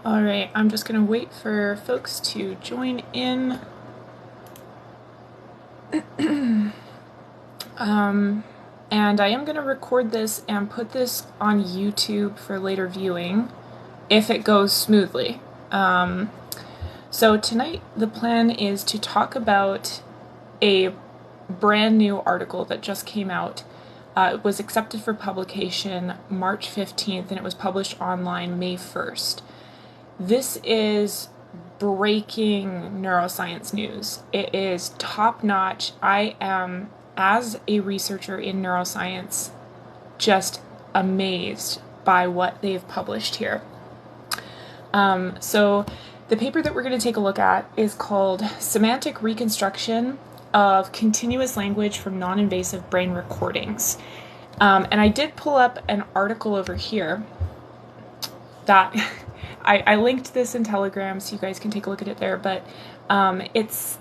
All right, I'm just gonna wait for folks to join in. And I am gonna record this and put this on YouTube for later viewing if it goes smoothly. So tonight the plan is to talk about a brand new article that just came out. It was accepted for publication March 15th and it was published online May 1st. This is breaking neuroscience news. It is top notch. I am, as a researcher in neuroscience, just amazed by what they've published here. So the paper that we're going to take a look at is called Semantic Reconstruction of Continuous Language from Non-Invasive Brain Recordings. And I did pull up an article over here that I linked this in Telegram so you guys can take a look at it there, but it's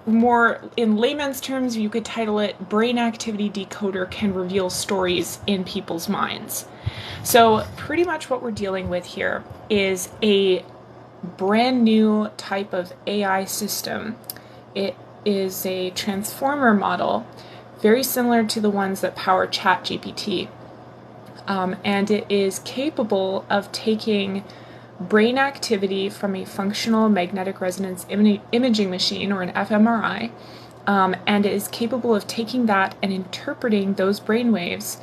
more, in layman's terms, you could title it Brain Activity Decoder Can Reveal Stories in People's Minds. So pretty much what we're dealing with here is a brand new type of AI system. It is a transformer model, very similar to the ones that power Chat GPT. And it is capable of taking brain activity from a functional magnetic resonance imaging machine, or an fMRI, and it is capable of taking that and interpreting those brain waves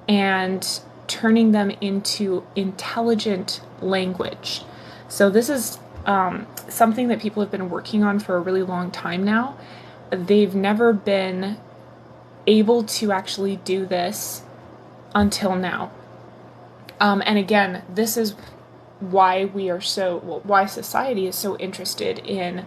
and turning them into intelligent language. So this is something that people have been working on for a really long time now. They've never been able to actually do this until now. And again, this is why why society is so interested in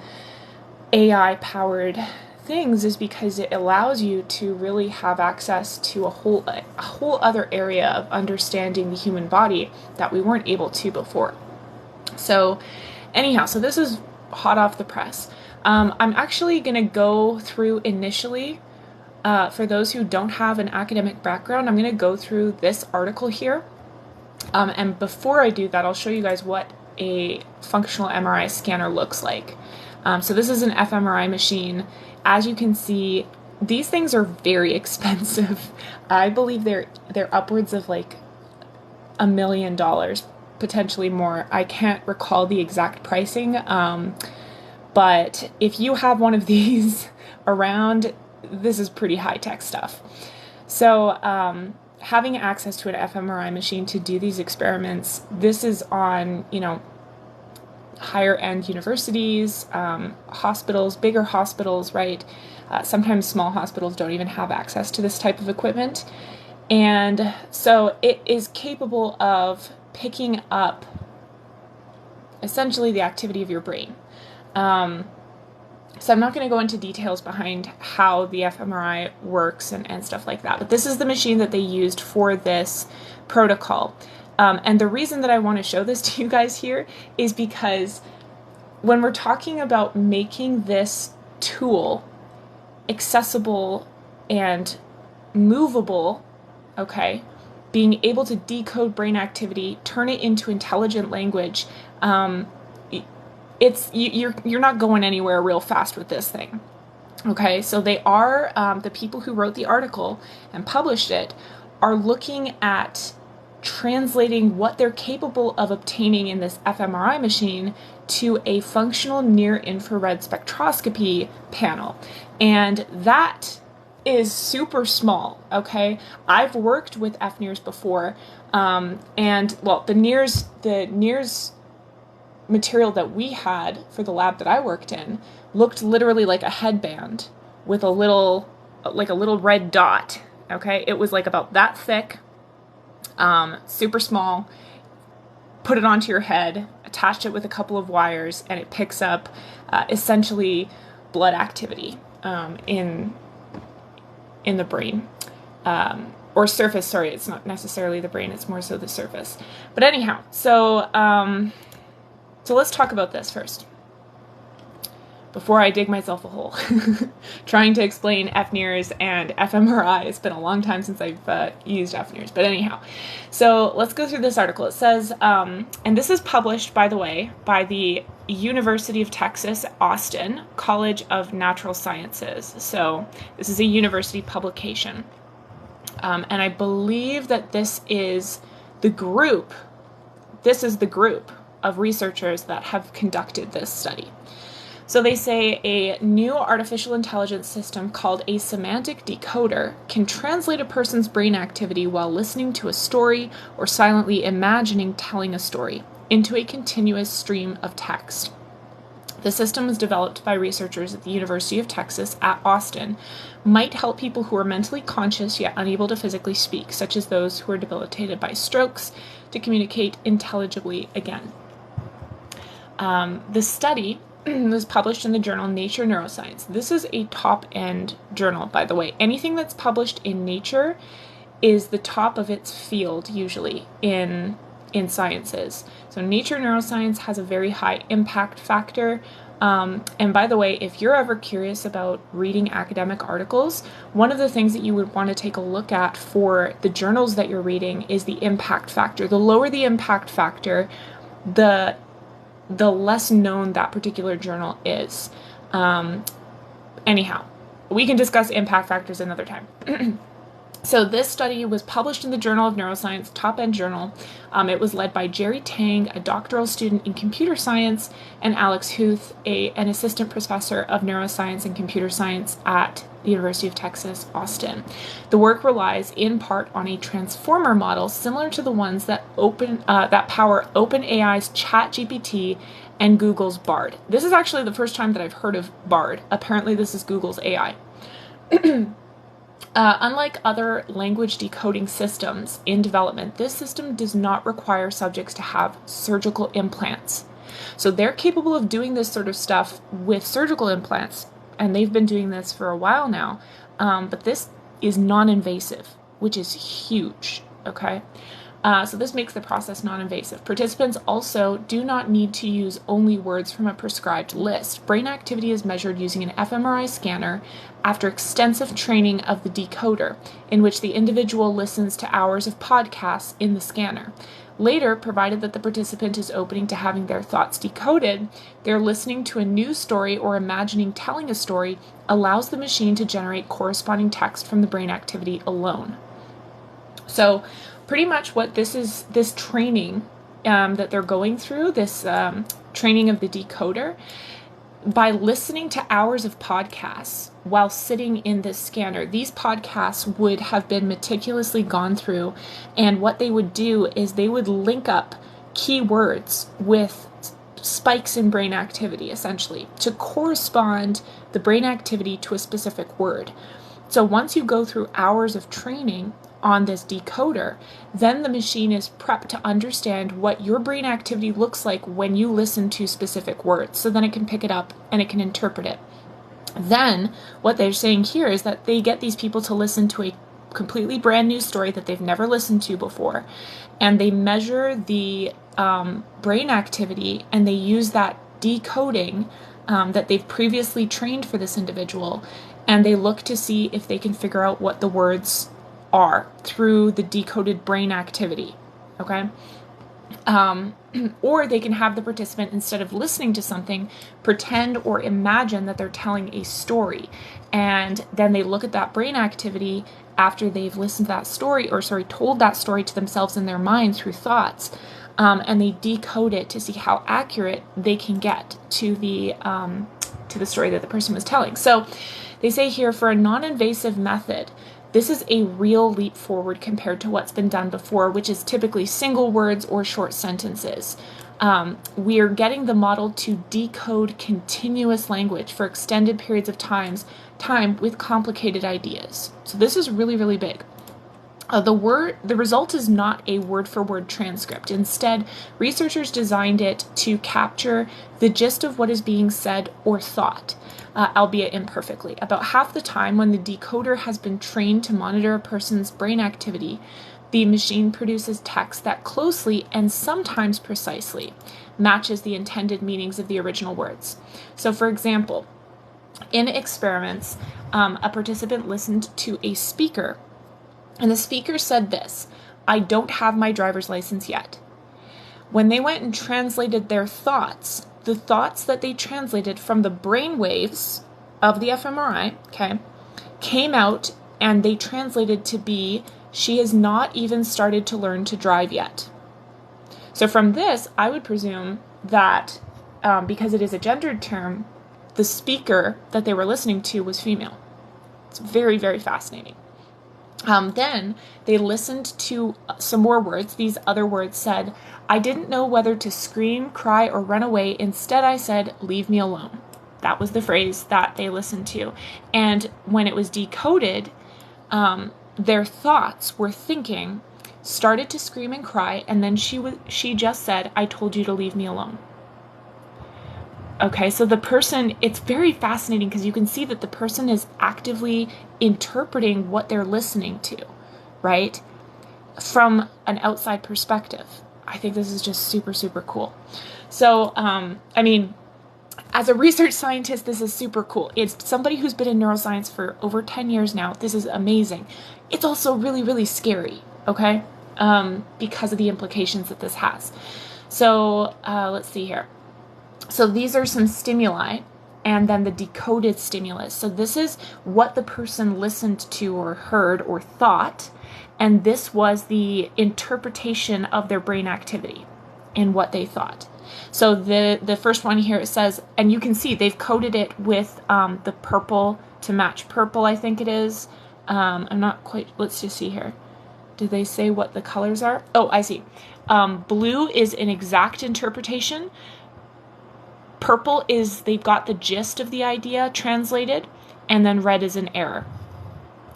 AI-powered things, is because it allows you to really have access to a whole other area of understanding the human body that we weren't able to before. So anyhow, so this is hot off the press. I'm actually going to go through initially, for those who don't have an academic background, I'm going to go through this article here. And before I do that, I'll show you guys what a functional MRI scanner looks like. So this is an fMRI machine. As you can see, these things are very expensive. I believe they're upwards of like $1 million, potentially more. I can't recall the exact pricing, but if you have one of these around, this is pretty high-tech stuff. So having access to an fMRI machine to do these experiments, this is on, higher-end universities, hospitals, bigger hospitals, right? Sometimes small hospitals don't even have access to this type of equipment. And so it is capable of picking up essentially the activity of your brain. So I'm not going to go into details behind how the fMRI works and stuff like that, but this is the machine that they used for this protocol. And the reason that I want to show this to you guys here is because when we're talking about making this tool accessible and movable, okay, being able to decode brain activity, turn it into intelligent language, you're not going anywhere real fast with this thing. Okay, so they are, the people who wrote the article and published it are looking at translating what they're capable of obtaining in this fMRI machine to a functional near-infrared spectroscopy panel. And that is super small, okay? I've worked with FNIRS before, and, well, the NIRS material that we had for the lab that I worked in looked literally like a headband with a little red dot, okay? It was like about that thick, super small. Put it onto your head, attached it with a couple of wires, and it picks up essentially blood activity in the brain. Or surface, sorry, it's not necessarily the brain, it's more so the surface. But anyhow, so let's talk about this first. before I dig myself a hole. Trying to explain FNIRS and fMRI. It's been a long time since I've used FNIRS, but anyhow. So let's go through this article. It says, and this is published, by the way, by the University of Texas, Austin, College of Natural Sciences. So this is a university publication. And I believe that this is the group of researchers that have conducted this study. So they say a new artificial intelligence system called a semantic decoder can translate a person's brain activity while listening to a story or silently imagining telling a story into a continuous stream of text. The system was developed by researchers at the University of Texas at Austin, might help people who are mentally conscious yet unable to physically speak, such as those who are debilitated by strokes, to communicate intelligibly again. The study was published in the journal Nature Neuroscience. This is a top-end journal, by the way. Anything that's published in Nature is the top of its field, usually, in sciences. So Nature Neuroscience has a very high impact factor. And by the way, if you're ever curious about reading academic articles, one of the things that you would want to take a look at for the journals that you're reading is the impact factor. The lower the impact factor, the less known that particular journal is. Anyhow, we can discuss impact factors another time. So this study was published in the Journal of Neuroscience, top-end journal. It was led by Jerry Tang, a doctoral student in computer science, and Alex Huth, an assistant professor of neuroscience and computer science at the University of Texas, Austin. The work relies in part on a transformer model similar to the ones that power OpenAI's Chat GPT and Google's Bard. This is actually the first time that I've heard of Bard. Apparently this is Google's AI. Unlike other language decoding systems in development, this system does not require subjects to have surgical implants. So they're capable of doing this sort of stuff with surgical implants, and they've been doing this for a while now, but this is non-invasive, which is huge, okay? So this makes the process non-invasive. Participants also do not need to use only words from a prescribed list. Brain activity is measured using an fMRI scanner after extensive training of the decoder, in which the individual listens to hours of podcasts in the scanner. Later, provided that the participant is open to having their thoughts decoded, their listening to a news story or imagining telling a story allows the machine to generate corresponding text from the brain activity alone. So pretty much what this training that they're going through, this training of the decoder, by listening to hours of podcasts while sitting in this scanner, these podcasts would have been meticulously gone through, and what they would do is they would link up keywords with spikes in brain activity, essentially, to correspond the brain activity to a specific word. So once you go through hours of training on this decoder, then the machine is prepped to understand what your brain activity looks like when you listen to specific words. So then it can pick it up and it can interpret it. Then what they're saying here is that they get these people to listen to a completely brand new story that they've never listened to before, and they measure the brain activity, and they use that decoding that they've previously trained for this individual, and they look to see if they can figure out what the words are through the decoded brain activity, okay? Or they can have the participant, instead of listening to something, pretend or imagine that they're telling a story, and then they look at that brain activity after they've listened to that story, told that story to themselves in their mind through thoughts, and they decode it to see how accurate they can get to the story that the person was telling. So they say here, for a non-invasive method, this is a real leap forward compared to what's been done before, which is typically single words or short sentences. We are getting the model to decode continuous language for extended periods of time with complicated ideas. So this is really, really big. The result is not a word-for-word transcript. Instead, researchers designed it to capture the gist of what is being said or thought, albeit imperfectly. About half the time, when the decoder has been trained to monitor a person's brain activity, the machine produces text that closely and sometimes precisely matches the intended meanings of the original words. So for example, in experiments, a participant listened to a speaker, and the speaker said this: "I don't have my driver's license yet." When they went and translated their thoughts, the thoughts that they translated from the brain waves of the fMRI, okay, came out, and they translated to be, "She has not even started to learn to drive yet." So from this, I would presume that because it is a gendered term, the speaker that they were listening to was female. It's very, very fascinating. Then they listened to some more words. These other words said, "I didn't know whether to scream, cry, or run away. Instead, I said, 'Leave me alone.'" That was the phrase that they listened to. And when it was decoded, their thoughts were thinking, started to scream and cry, and then she just said, "I told you to leave me alone." Okay, so the person, it's very fascinating because you can see that the person is actively interpreting what they're listening to, right? From an outside perspective. I think this is just super, super cool. So, I mean, as a research scientist, this is super cool. It's somebody who's been in neuroscience for over 10 years now. This is amazing. It's also really, really scary, okay? Because of the implications that this has. So, let's see here. So these are some stimuli, and then the decoded stimulus. So this is what the person listened to or heard or thought, and this was the interpretation of their brain activity and what they thought. So the first one here, it says, and you can see they've coded it with the purple to match purple, I think it is. I'm not quite, let's just see here. Do they say what the colors are? Oh, I see. Blue is an exact interpretation. Purple is they've got the gist of the idea translated, and then red is an error.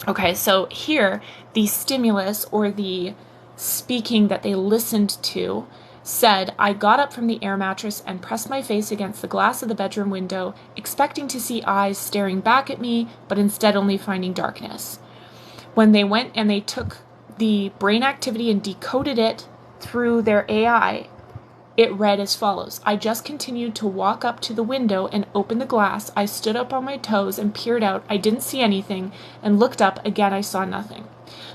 Okay, so here, the stimulus or the speaking that they listened to said, "I got up from the air mattress and pressed my face against the glass of the bedroom window, expecting to see eyes staring back at me, but instead only finding darkness." When they went and they took the brain activity and decoded it through their AI, it read as follows: "I just continued to walk up to the window and open the glass. I stood up on my toes and peered out. I didn't see anything, and looked up again. I saw nothing."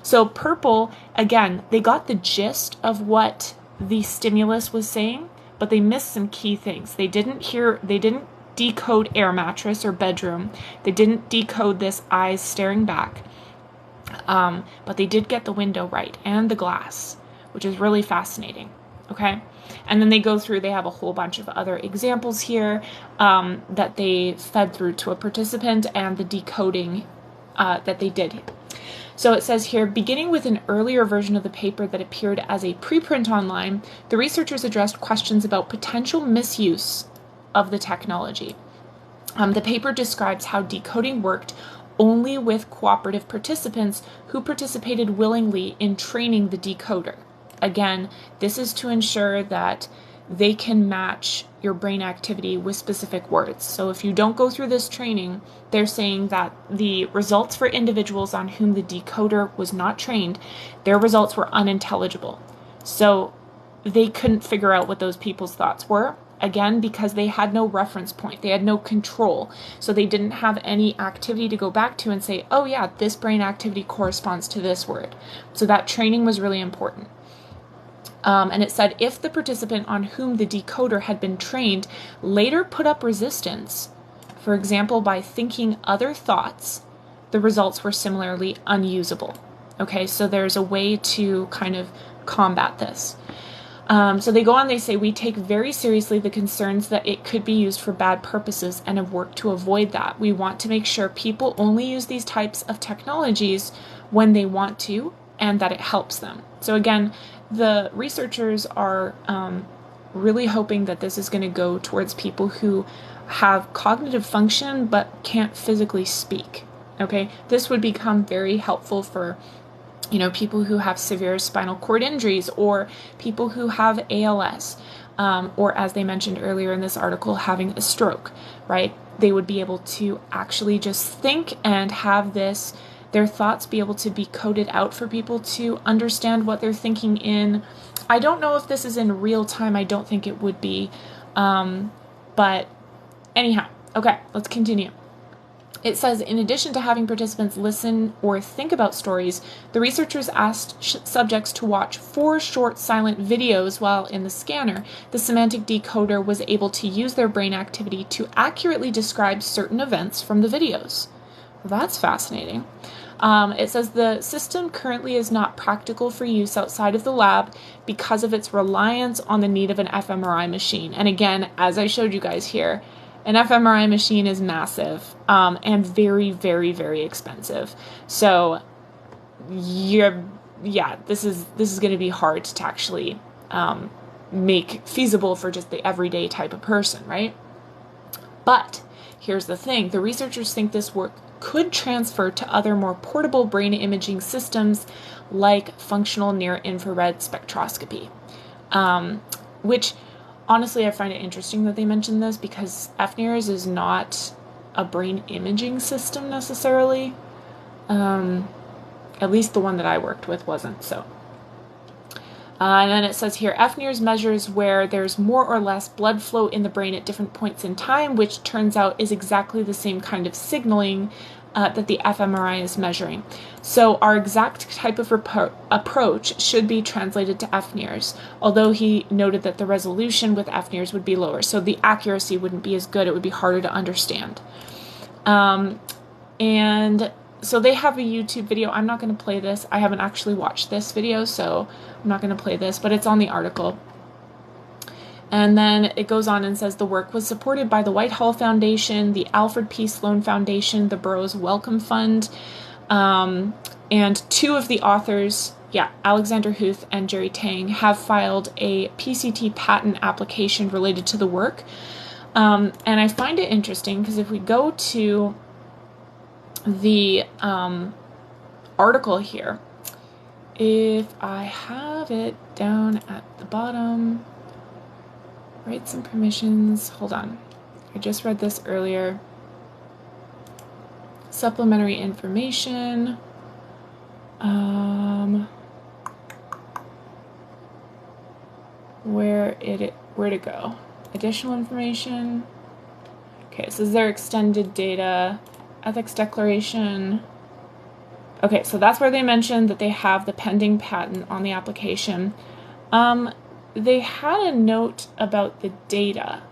So purple, again, they got the gist of what the stimulus was saying, but they missed some key things. They didn't decode air mattress or bedroom. They didn't decode this eyes staring back. But they did get the window right and the glass, which is really fascinating. Okay. And then they go through, they have a whole bunch of other examples here that they fed through to a participant and the decoding that they did. So it says here, beginning with an earlier version of the paper that appeared as a preprint online, the researchers addressed questions about potential misuse of the technology. The paper describes how decoding worked only with cooperative participants who participated willingly in training the decoder. Again, this is to ensure that they can match your brain activity with specific words. So if you don't go through this training, they're saying that the results for individuals on whom the decoder was not trained, their results were unintelligible. So they couldn't figure out what those people's thoughts were. Again, because they had no reference point, they had no control. So they didn't have any activity to go back to and say, oh yeah, this brain activity corresponds to this word. So that training was really important. And it said, if the participant on whom the decoder had been trained later put up resistance, for example, by thinking other thoughts, the results were similarly unusable. Okay, so there's a way to kind of combat this. So they go on, they say, we take very seriously the concerns that it could be used for bad purposes and have worked to avoid that. We want to make sure people only use these types of technologies when they want to and that it helps them. So again, the researchers are really hoping that this is going to go towards people who have cognitive function but can't physically speak. Okay, this would become very helpful for people who have severe spinal cord injuries or people who have ALS, or as they mentioned earlier in this article, having a stroke, right? They would be able to actually just think and have their thoughts be able to be coded out for people to understand what they're thinking in I don't know if this is in real time. I don't think it would be. But anyhow, okay, let's continue. It says, in addition to having participants listen or think about stories, the researchers asked subjects to watch 4 short silent videos while in the scanner. The semantic decoder was able to use their brain activity to accurately describe certain events from the videos. Well, that's fascinating. It says the system currently is not practical for use outside of the lab because of its reliance on the need of an fMRI machine. And again, as I showed you guys here, an fMRI machine is massive and very, very, very expensive. So this is going to be hard to actually make feasible for just the everyday type of person, right? But here's the thing. The researchers think this work could transfer to other more portable brain imaging systems like functional near-infrared spectroscopy, which honestly I find it interesting that they mentioned this because FNIRS is not a brain imaging system necessarily. At least the one that I worked with wasn't, so. And then it says here, FNIRS measures where there's more or less blood flow in the brain at different points in time, which turns out is exactly the same kind of signaling that the fMRI is measuring. So our exact type of approach should be translated to FNIRS, although he noted that the resolution with FNIRS would be lower, so the accuracy wouldn't be as good, it would be harder to understand. And so they have a YouTube video. I'm not going to play this. I haven't actually watched this video, so I'm not going to play this, but it's on the article. And then it goes on and says the work was supported by the Whitehall Foundation, the Alfred P. Sloan Foundation, the Burroughs Wellcome Fund, and 2 of the authors, Alexander Huth and Jerry Tang, have filed a PCT patent application related to the work. And I find it interesting because if we go to the article here, if I have it down at the bottom, rights and permissions, hold on, I just read this earlier, supplementary information, where to go, additional information, okay, so is there extended data, ethics declaration. Okay, so that's where they mentioned that they have the pending patent on the application. They had a note about the data.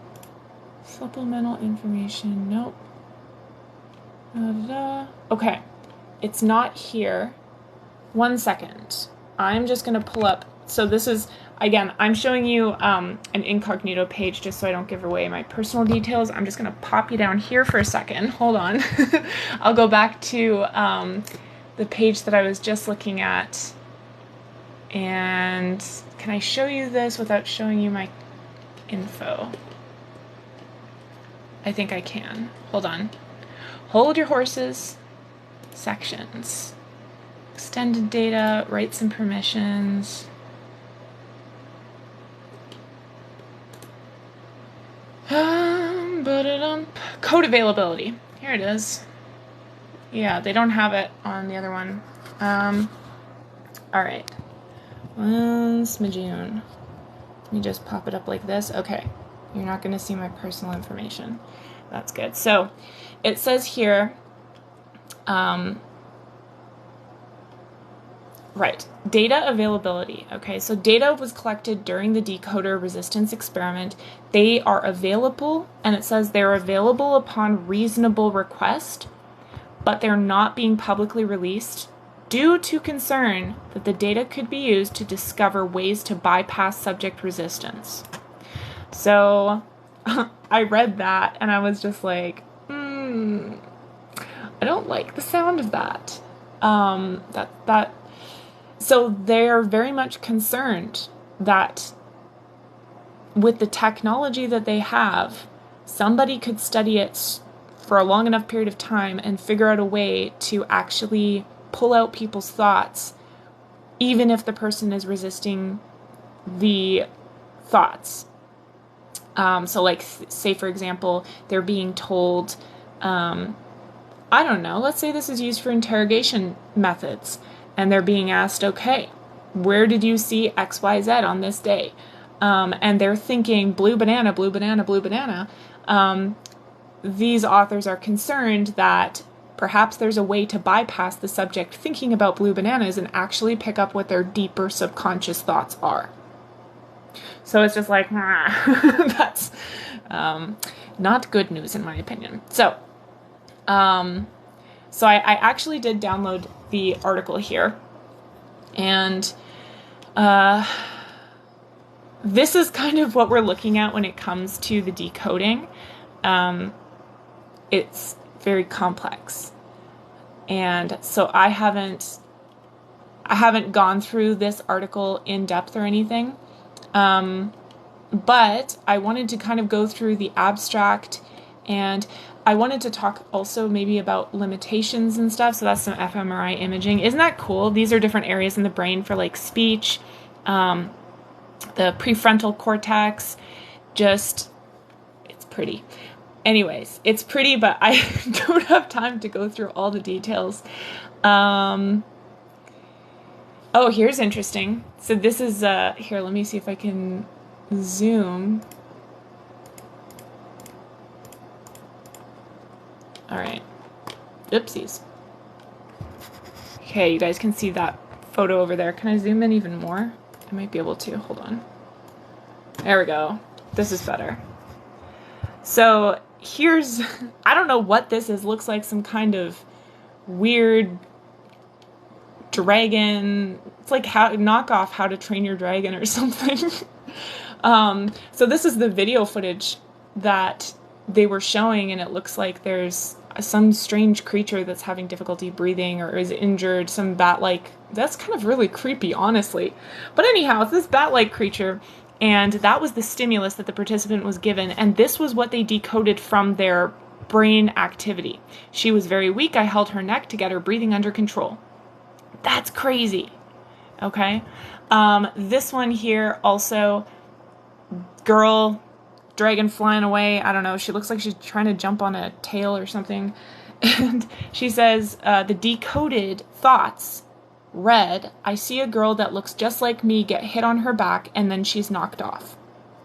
Supplemental information, nope. Okay, it's not here. 1 second. I'm just going to pull up. So this is, again, I'm showing you an incognito page just so I don't give away my personal details. I'm just going to pop you down here for a second. Hold on. I'll go back to the page that I was just looking at. And can I show you this without showing you my info? I think I can. Hold on. Hold your horses. Sections. Extended data, rights and permissions. Code availability. Here it is. Yeah, they don't have it on the other one. Alright. Smidgen. Let me just pop it up like this. Okay. You're not going to see my personal information. That's good. So, it says here, right, data availability. Okay, so data was collected during the decoder resistance experiment. They are available, and it says they're available upon reasonable request, but they're not being publicly released due to concern that the data could be used to discover ways to bypass subject resistance. So I read that and I was just like, I don't like the sound of that. So they're very much concerned that with the technology that they have, somebody could study it for a long enough period of time and figure out a way to actually pull out people's thoughts, even if the person is resisting the thoughts. So like, say for example, they're being told, I don't know, let's say this is used for interrogation methods, and they're being asked, okay, where did you see XYZ on this day? And they're thinking blue banana, blue banana, blue banana. These authors are concerned that perhaps there's a way to bypass the subject thinking about blue bananas and actually pick up what their deeper subconscious thoughts are. So it's just like, that's not good news in my opinion. So I actually did download the article here, and this is kind of what we're looking at when it comes to the decoding. It's very complex, and so I haven't gone through this article in depth or anything, but I wanted to kind of go through the abstract, and I wanted to talk also maybe about limitations and stuff. So that's some fMRI imaging. Isn't that cool? These are different areas in the brain for like speech, the prefrontal cortex. Just, it's pretty. Anyways, it's pretty, but I don't have time to go through all the details. Oh, here's interesting. So this is, here, let me see if I can zoom. All right. Oopsies. Okay, you guys can see that photo over there. Can I zoom in even more? I might be able to. Hold on. There we go. This is better. So here's, I don't know what this is. Looks like some kind of weird dragon. It's like knockoff How to Train Your Dragon or something. So this is the video footage that they were showing, and it looks like there's some strange creature that's having difficulty breathing or is injured, some bat-like. That's kind of really creepy, honestly. But anyhow, it's this bat-like creature, and that was the stimulus that the participant was given, and this was what they decoded from their brain activity. She was very weak. I held her neck to get her breathing under control. That's crazy. Okay? This one here also, girl, dragon flying away. I don't know. She looks like she's trying to jump on a tail or something. And she says, the decoded thoughts read, I see a girl that looks just like me get hit on her back and then she's knocked off.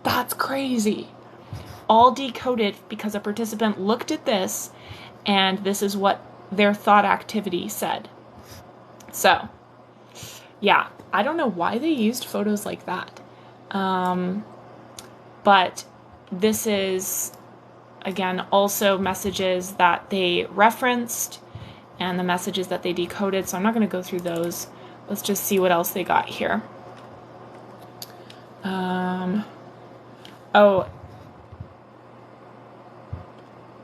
That's crazy. All decoded because a participant looked at this and this is what their thought activity said. So, yeah, I don't know why they used photos like that. But this is, again, also messages that they referenced and the messages that they decoded, so I'm not going to go through those. Let's just see what else they got here.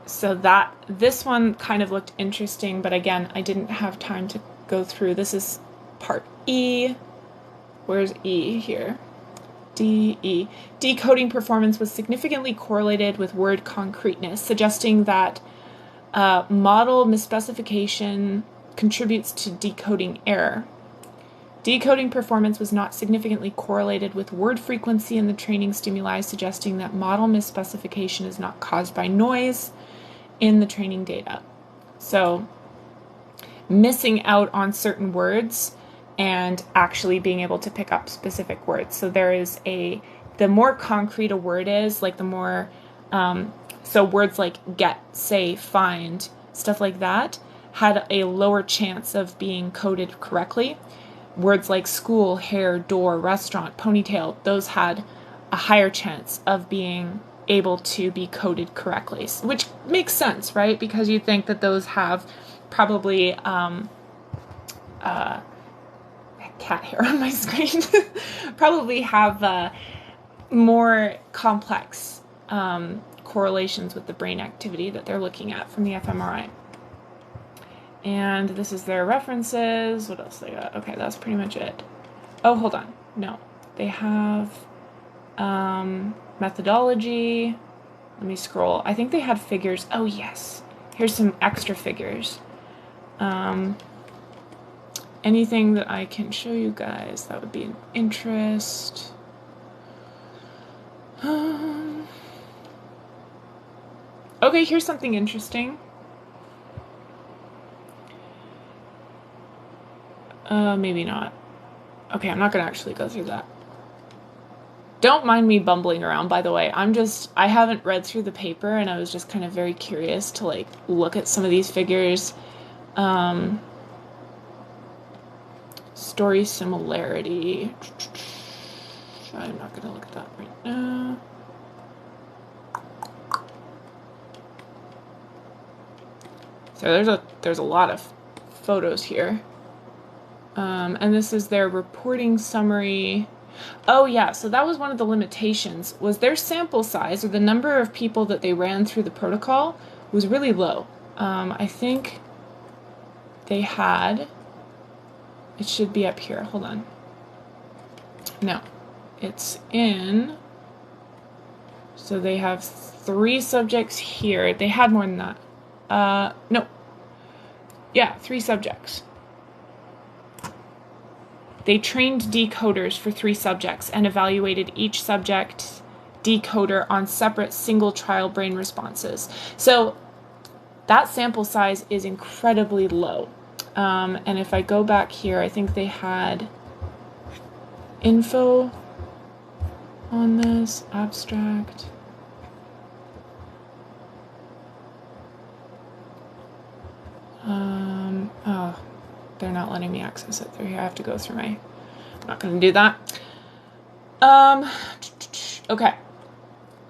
So this one kind of looked interesting, but again, I didn't have time to go through. This is part E. Where's E here? D-E. Decoding performance was significantly correlated with word concreteness, suggesting that model misspecification contributes to decoding error. Decoding performance was not significantly correlated with word frequency in the training stimuli, suggesting that model misspecification is not caused by noise in the training data. So, missing out on certain words and actually being able to pick up specific words. So there is the more concrete a word is, like the more, so words like get, say, find, stuff like that, had a lower chance of being coded correctly. Words like school, hair, door, restaurant, ponytail, those had a higher chance of being able to be coded correctly, which makes sense, right? Because you think that those have probably, cat hair on my screen, probably have more complex correlations with the brain activity that they're looking at from the fMRI. And this is their references. What else they got? Okay, that's pretty much it. Oh, hold on. No. They have methodology. Let me scroll. I think they had figures. Oh, yes. Here's some extra figures. Anything that I can show you guys that would be an interest. Okay, here's something interesting. Maybe not. Okay, I'm not going to actually go through that. Don't mind me bumbling around, by the way. I haven't read through the paper, and I was just kind of very curious to, like, look at some of these figures. Story similarity. I'm not going to look at that right now. So there's a lot of photos here. And this is their reporting summary. Oh yeah, so that was one of the limitations, was their sample size, or the number of people that they ran through the protocol, was really low. I think they had, it should be up here, hold on. No, it's in, so they have 3 subjects here. They had more than that. No. Yeah, 3 subjects. They trained decoders for 3 subjects and evaluated each subject decoder on separate single trial brain responses. So that sample size is incredibly low. And if I go back here, I think they had info on this abstract. Oh, they're not letting me access it through here. I have to go through I'm not going to do that. Okay.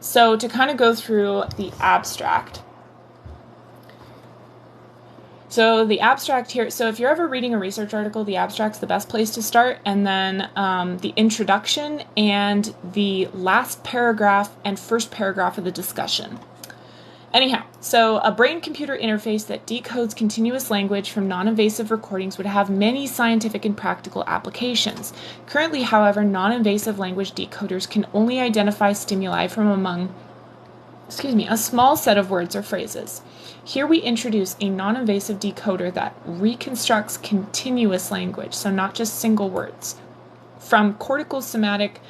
So to kind of go through the abstract. So the abstract here, so if you're ever reading a research article, the abstract's the best place to start, and then the introduction and the last paragraph and first paragraph of the discussion. Anyhow, so a brain-computer interface that decodes continuous language from non-invasive recordings would have many scientific and practical applications. Currently, however, non-invasive language decoders can only identify stimuli from among, a small set of words or phrases. Here we introduce a non-invasive decoder that reconstructs continuous language, so not just single words, from cortical semantic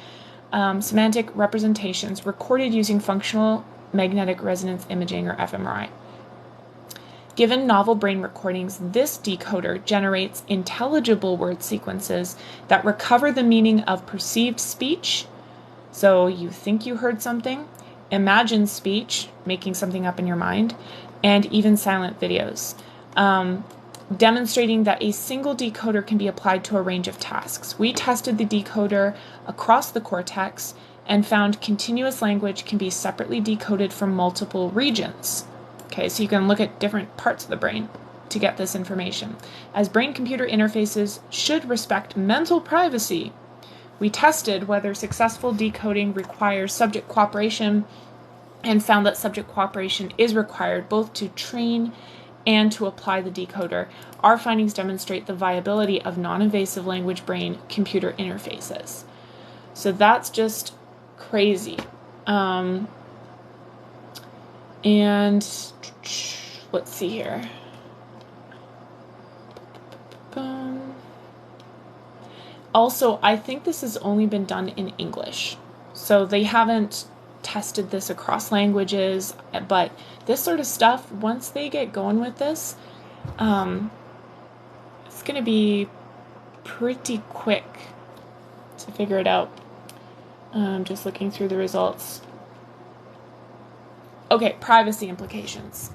representations recorded using functional magnetic resonance imaging, or fMRI. Given novel brain recordings, this decoder generates intelligible word sequences that recover the meaning of perceived speech, so you think you heard something, imagined speech, making something up in your mind, and even silent videos, demonstrating that a single decoder can be applied to a range of tasks. We tested the decoder across the cortex and found continuous language can be separately decoded from multiple regions. Okay, so you can look at different parts of the brain to get this information. As brain-computer interfaces should respect mental privacy, we tested whether successful decoding requires subject cooperation and found that subject cooperation is required both to train and to apply the decoder. Our findings demonstrate the viability of non-invasive language brain-computer interfaces. So that's just crazy. And let's see here. Also, I think this has only been done in English. So they haven't tested this across languages, but this sort of stuff, once they get going with this, it's going to be pretty quick to figure it out. Just looking through the results. Okay, privacy implications.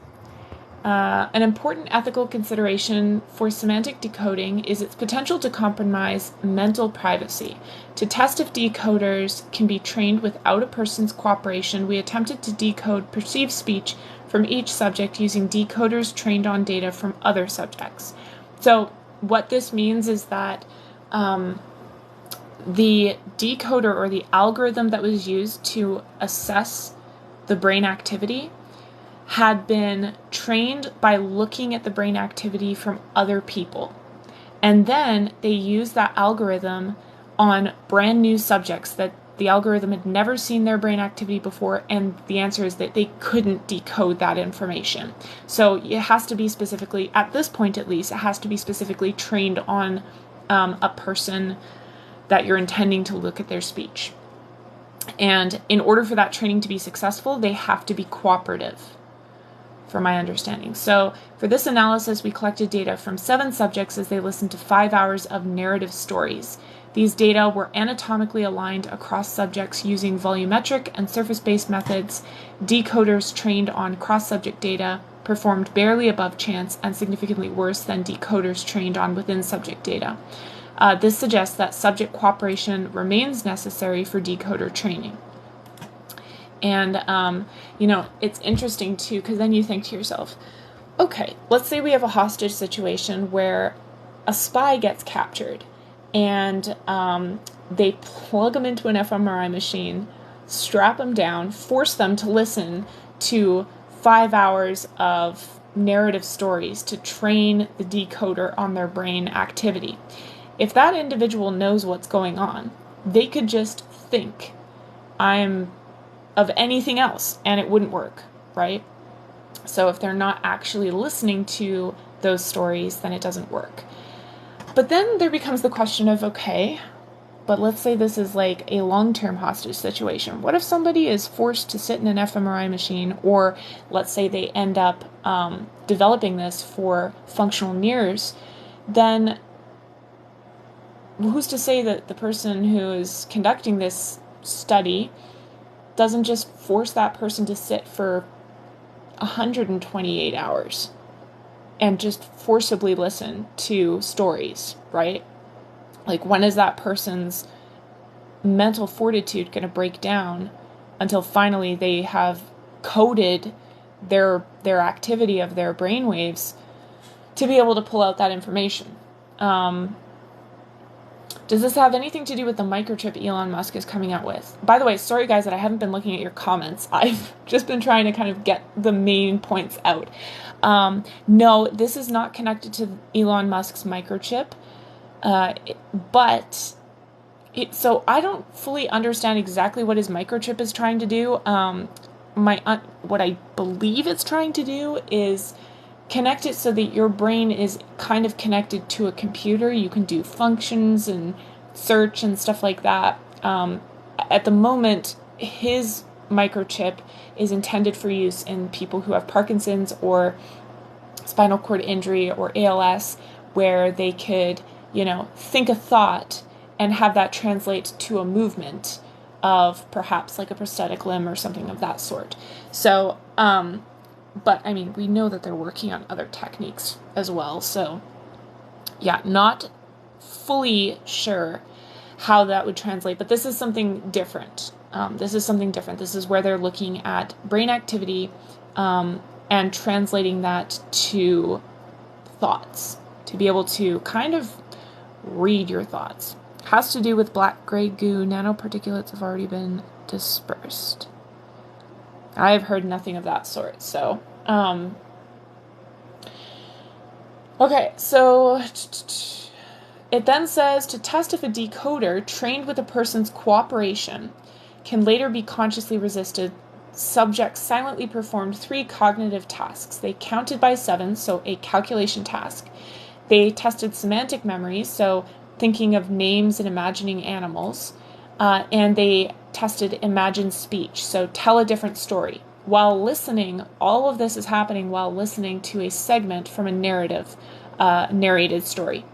An important ethical consideration for semantic decoding is its potential to compromise mental privacy. To test if decoders can be trained without a person's cooperation, we attempted to decode perceived speech from each subject using decoders trained on data from other subjects. So what this means is that the decoder, or the algorithm that was used to assess the brain activity, had been trained by looking at the brain activity from other people. And then they used that algorithm on brand new subjects that the algorithm had never seen their brain activity before, and the answer is that they couldn't decode that information. So it has to be specifically, at this point at least, it has to be specifically trained on a person that you're intending to look at their speech. And in order for that training to be successful, they have to be cooperative, from my understanding. So for this analysis, we collected data from 7 subjects as they listened to 5 hours of narrative stories. These data were anatomically aligned across subjects using volumetric and surface-based methods. Decoders trained on cross-subject data performed barely above chance and significantly worse than decoders trained on within-subject data. This suggests that subject cooperation remains necessary for decoder training. And, it's interesting too, because then you think to yourself, okay, let's say we have a hostage situation where a spy gets captured and they plug them into an fMRI machine, strap them down, force them to listen to 5 hours of narrative stories to train the decoder on their brain activity. If that individual knows what's going on, they could just think, I'm of anything else, and it wouldn't work, right? So if they're not actually listening to those stories, then it doesn't work. But then there becomes the question of, okay, but let's say this is like a long-term hostage situation. What if somebody is forced to sit in an fMRI machine, or let's say they end up developing this for functional mirrors, then who's to say that the person who is conducting this study doesn't just force that person to sit for 128 hours and just forcibly listen to stories, right? Like, when is that person's mental fortitude going to break down until finally they have coded their activity of their brainwaves to be able to pull out that information? Does this have anything to do with the microchip Elon Musk is coming out with? By the way, sorry guys that I haven't been looking at your comments. I've just been trying to kind of get the main points out. No, this is not connected to Elon Musk's microchip. So I don't fully understand exactly what his microchip is trying to do. What I believe it's trying to do is connect it so that your brain is kind of connected to a computer. You can do functions and search and stuff like that. At the moment, his microchip is intended for use in people who have Parkinson's or spinal cord injury or ALS, where they could, think a thought and have that translate to a movement of perhaps like a prosthetic limb or something of that sort. So, but I mean, we know that they're working on other techniques as well. So yeah, not fully sure how that would translate, but this is something different. This is where they're looking at brain activity and translating that to thoughts, to be able to kind of read your thoughts. Has to do with black gray goo. Nanoparticulates have already been dispersed. I've heard nothing of that sort. So, okay, so it then says to test if a decoder trained with a person's cooperation can later be consciously resisted, subjects silently performed 3 cognitive tasks. They counted by 7, so a calculation task. They tested semantic memory, so thinking of names and imagining animals, and they tested imagined speech, so tell a different story. While listening, all of this is happening while listening to a segment from a narrated story.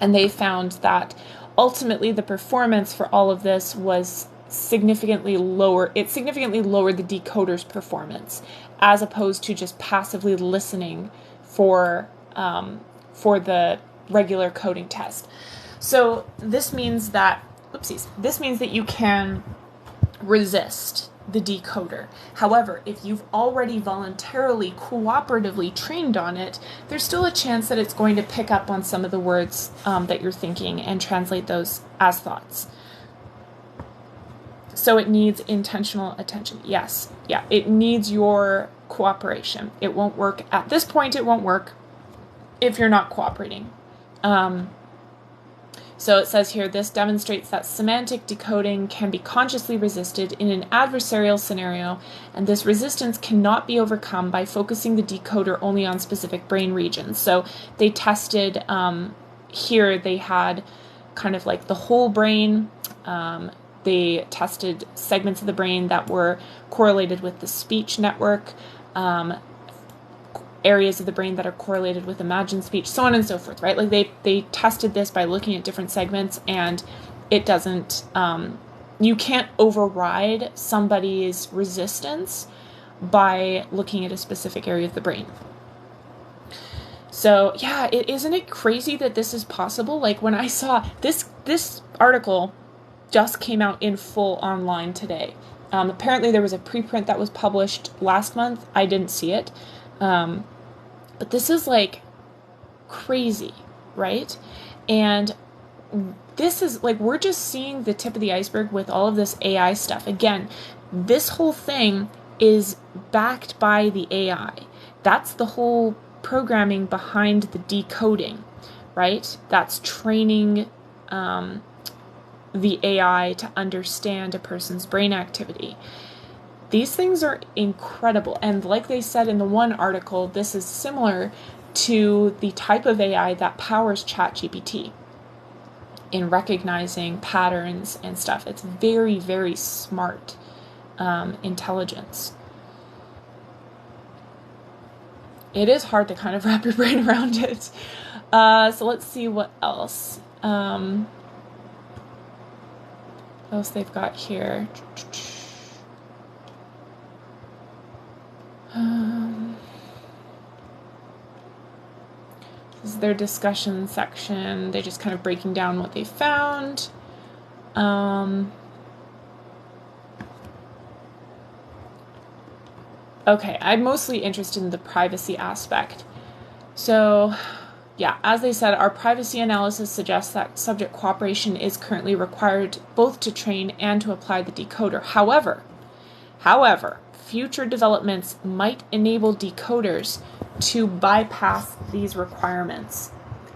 And they found that ultimately the performance for all of this was significantly lower. It significantly lowered the decoder's performance as opposed to just passively listening for the regular coding test. So this means that you can resist the decoder. However, if you've already voluntarily, cooperatively trained on it, there's still a chance that it's going to pick up on some of the words that you're thinking and translate those as thoughts. So it needs intentional attention. Yes, yeah, it needs your cooperation. It won't work. At this point, it won't work if you're not cooperating. So it says here, this demonstrates that semantic decoding can be consciously resisted in an adversarial scenario, and this resistance cannot be overcome by focusing the decoder only on specific brain regions. So they tested, here they had kind of like the whole brain. They tested segments of the brain that were correlated with the speech network, areas of the brain that are correlated with imagined speech, so on and so forth, right? Like they tested this by looking at different segments, and it doesn't, you can't override somebody's resistance by looking at a specific area of the brain. So yeah, isn't it crazy that this is possible? Like when I saw this article just came out in full online today. Apparently there was a preprint that was published last month. I didn't see it. But this is like crazy, right? And this is like, we're just seeing the tip of the iceberg with all of this AI stuff. Again, this whole thing is backed by the AI. That's the whole programming behind the decoding, right? That's training the AI to understand a person's brain activity. These things are incredible. And like they said in the one article, this is similar to the type of AI that powers Chat GPT in recognizing patterns and stuff. It's very, very smart intelligence. It is hard to kind of wrap your brain around it. So let's see what else. What else they've got here. This is their discussion section. They're just kind of breaking down what they found. Okay, I'm mostly interested in the privacy aspect. So, yeah, as they said, our privacy analysis suggests that subject cooperation is currently required both to train and to apply the decoder. However, future developments might enable decoders to bypass these requirements.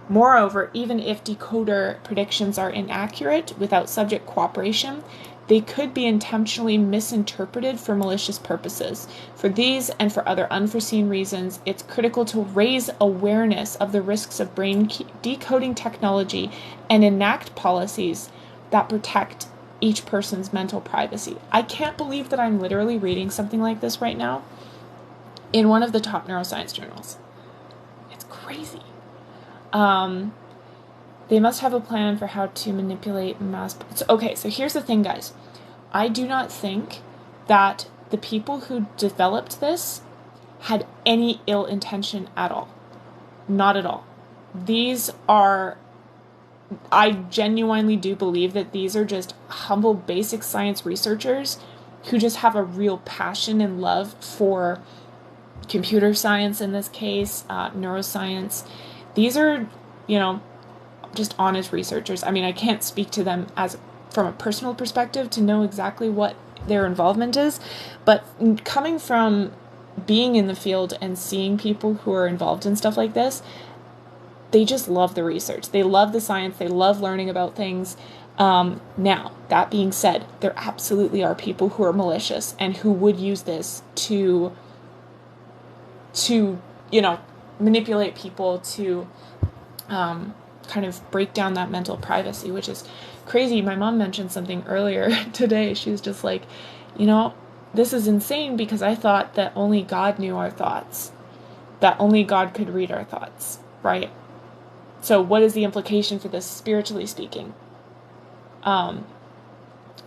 Moreover, even if decoder predictions are inaccurate without subject cooperation, they could be intentionally misinterpreted for malicious purposes. For these and for other unforeseen reasons, it's critical to raise awareness of the risks of brain decoding technology and enact policies that protect each person's mental privacy. I can't believe that I'm literally reading something like this right now in one of the top neuroscience journals. It's crazy. They must have a plan for how to manipulate mass. Okay, so here's the thing, guys. I do not think that the people who developed this had any ill intention at all. Not at all. I genuinely do believe that these are just humble basic science researchers who just have a real passion and love for computer science in this case, neuroscience. These are, just honest researchers. I mean, I can't speak to them from a personal perspective to know exactly what their involvement is, but coming from being in the field and seeing people who are involved in stuff like this, they just love the research. They love the science. They love learning about things. Now, that being said, there absolutely are people who are malicious and who would use this to manipulate people, to kind of break down that mental privacy, which is crazy. My mom mentioned something earlier today. She was just like, this is insane because I thought that only God knew our thoughts, that only God could read our thoughts, right? So what is the implication for this spiritually speaking?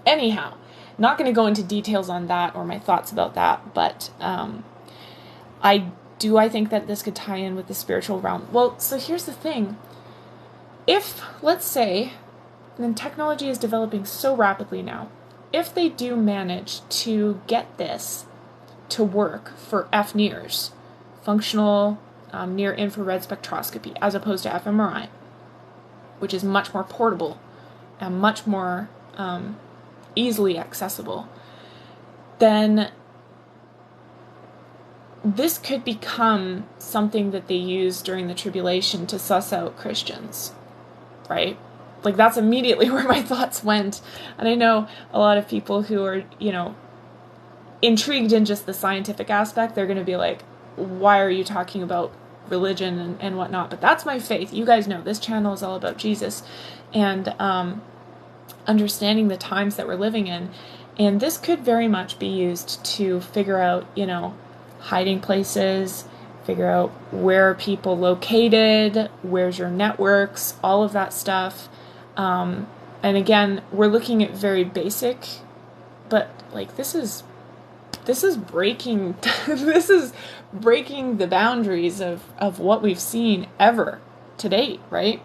Anyhow, not going to go into details on that or my thoughts about that, but I think that this could tie in with the spiritual realm. Well, so here's the thing. If, let's say, then technology is developing so rapidly now, if they do manage to get this to work for FNIRS, functional near infrared spectroscopy, as opposed to fMRI, which is much more portable and much more easily accessible, then this could become something that they use during the tribulation to suss out Christians, right? Like, that's immediately where my thoughts went. And I know a lot of people who are, intrigued in just the scientific aspect, they're going to be like, why are you talking about religion and whatnot? But that's my faith. You guys know this channel is all about Jesus and understanding the times that we're living in. And this could very much be used to figure out, hiding places, figure out where are people located, where's your networks, all of that stuff. And again, we're looking at very basic, but like this is breaking this is breaking the boundaries of what we've seen ever to date, right?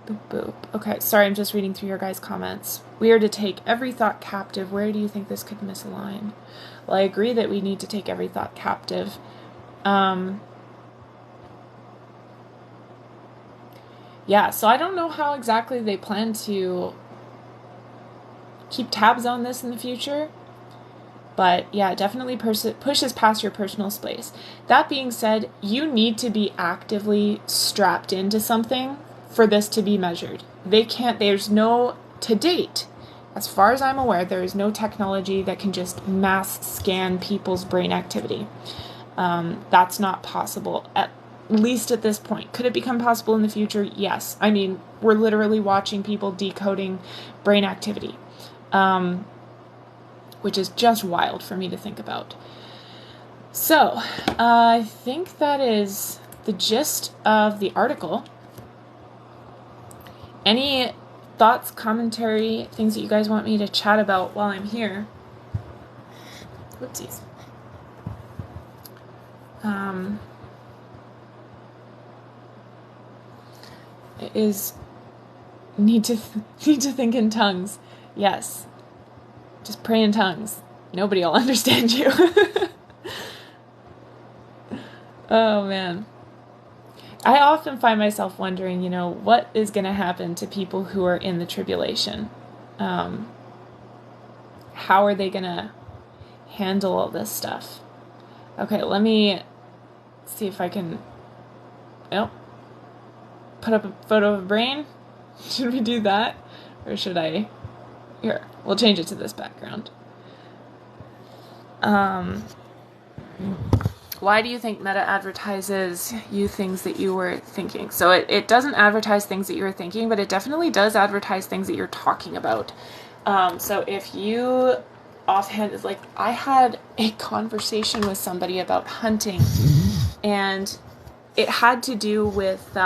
Boop, boop. Okay, sorry, I'm just reading through your guys' comments. We are to take every thought captive. Where do you think this could misalign? Well, I agree that we need to take every thought captive. Yeah, so I don't know how exactly they plan to keep tabs on this in the future. But yeah, it definitely pushes past your personal space. That being said, you need to be actively strapped into something for this to be measured. To date, as far as I'm aware, there is no technology that can just mass scan people's brain activity. That's not possible, at least at this point. Could it become possible in the future? Yes. I mean, we're literally watching people decoding brain activity, which is just wild for me to think about. So, I think that is the gist of the article. Any thoughts, commentary, things that you guys want me to chat about while I'm here? Whoopsies. It is need to think in tongues. Yes. Just pray in tongues. Nobody will understand you. Oh man. I often find myself wondering, what is going to happen to people who are in the tribulation? How are they going to handle all this stuff? Okay, let me see if I can put up a photo of a brain. Should we do that? Or should I? Here, we'll change it to this background. Why do you think Meta advertises you things that you were thinking? So it doesn't advertise things that you were thinking, but it definitely does advertise things that you're talking about. So if you offhand, like I had a conversation with somebody about hunting, and it had to do with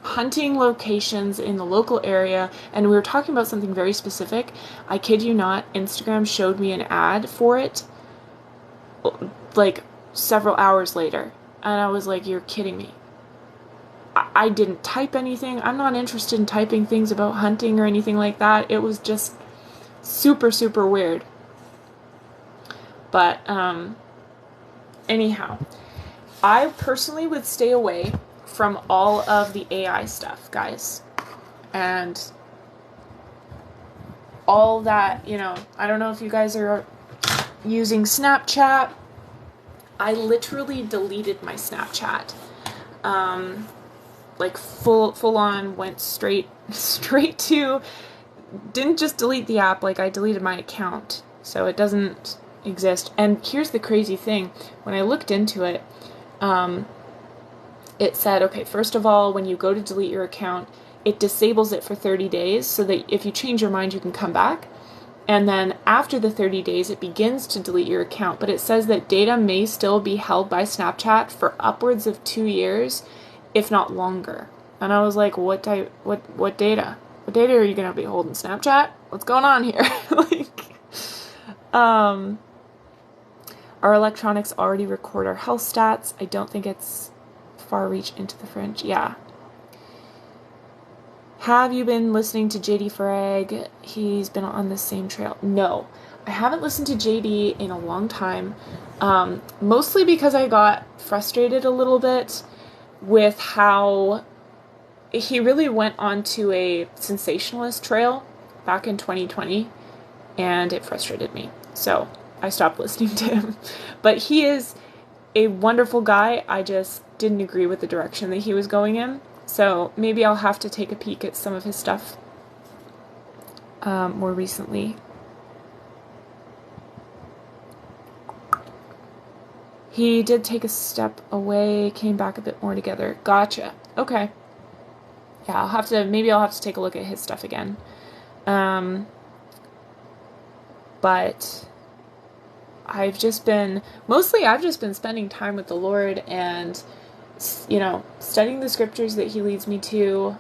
hunting locations in the local area, and we were talking about something very specific. I kid you not, Instagram showed me an ad for it like several hours later, and I was like, you're kidding me. I didn't type anything. I'm not interested in typing things about hunting or anything like that. It was just super, super weird. But anyhow, I personally would stay away from all of the AI stuff, guys. And all that, I don't know if you guys are using Snapchat. I literally deleted my Snapchat. Like full on went straight to, didn't just delete the app, like I deleted my account. So it doesn't exist. And here's the crazy thing. When I looked into it, it said, okay, first of all, when you go to delete your account, it disables it for 30 days so that if you change your mind, you can come back. And then after the 30 days, it begins to delete your account. But it says that data may still be held by Snapchat for upwards of 2 years, if not longer. And I was like, what data? What data are you going to be holding, Snapchat? What's going on here? Our electronics already record our health stats. I don't think it's far reach into the fringe. Yeah. Have you been listening to JD Farag? He's been on the same trail. No, I haven't listened to JD in a long time. Mostly because I got frustrated a little bit with how he really went onto a sensationalist trail back in 2020, and it frustrated me. So I stopped listening to him. But he is a wonderful guy. I just didn't agree with the direction that he was going in. So maybe I'll have to take a peek at some of his stuff more recently. He did take a step away, came back a bit more together. Gotcha. Okay. yeah, maybe I'll have to take a look at his stuff again. But I've just been spending time with the Lord and, studying the scriptures that he leads me to.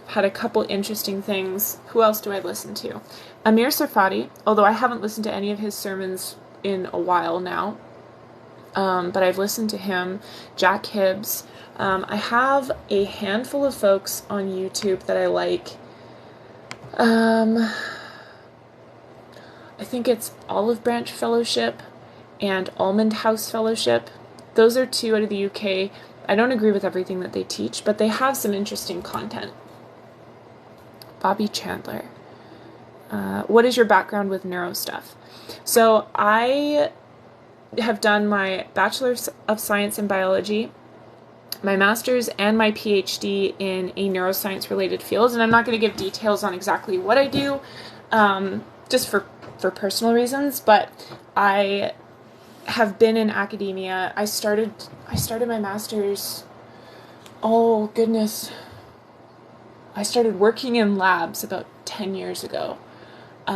Had a couple interesting things. Who else do I listen to? Amir Sarfati, although I haven't listened to any of his sermons in a while now. But I've listened to him. Jack Hibbs. I have a handful of folks on YouTube that I like. I think it's Olive Branch Fellowship and Almond House Fellowship. Those are two out of the UK. I don't agree with everything that they teach, but they have some interesting content. Bobby Chandler. What is your background with neuro stuff? So I have done my Bachelor of Science in Biology, my Master's, and my PhD in a neuroscience related field. And I'm not going to give details on exactly what I do, just for personal reasons, but I have been in academia. I started my Master's, oh goodness, I started working in labs about 10 years ago. It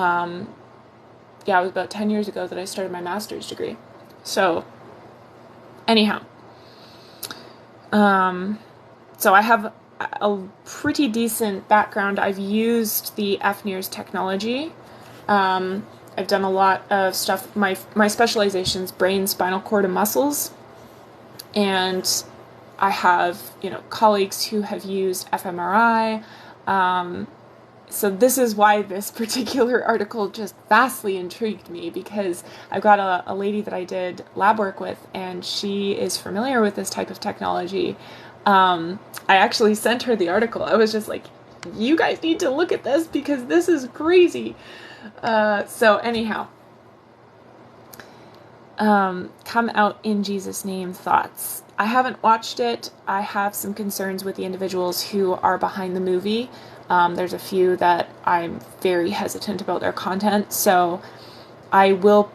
was about 10 years ago that I started my master's degree. So, anyhow. So I have a pretty decent background. I've used the FNIRS technology. I've done a lot of stuff. My specialization's brain, spinal cord, and muscles. And I have, colleagues who have used fMRI. So this is why this particular article just vastly intrigued me, because I've got a lady that I did lab work with, and she is familiar with this type of technology. I actually sent her the article. I was just like, you guys need to look at this because this is crazy. So anyhow. Come Out in Jesus' Name thoughts. I haven't watched it. I have some concerns with the individuals who are behind the movie. There's a few that I'm very hesitant about their content, so I want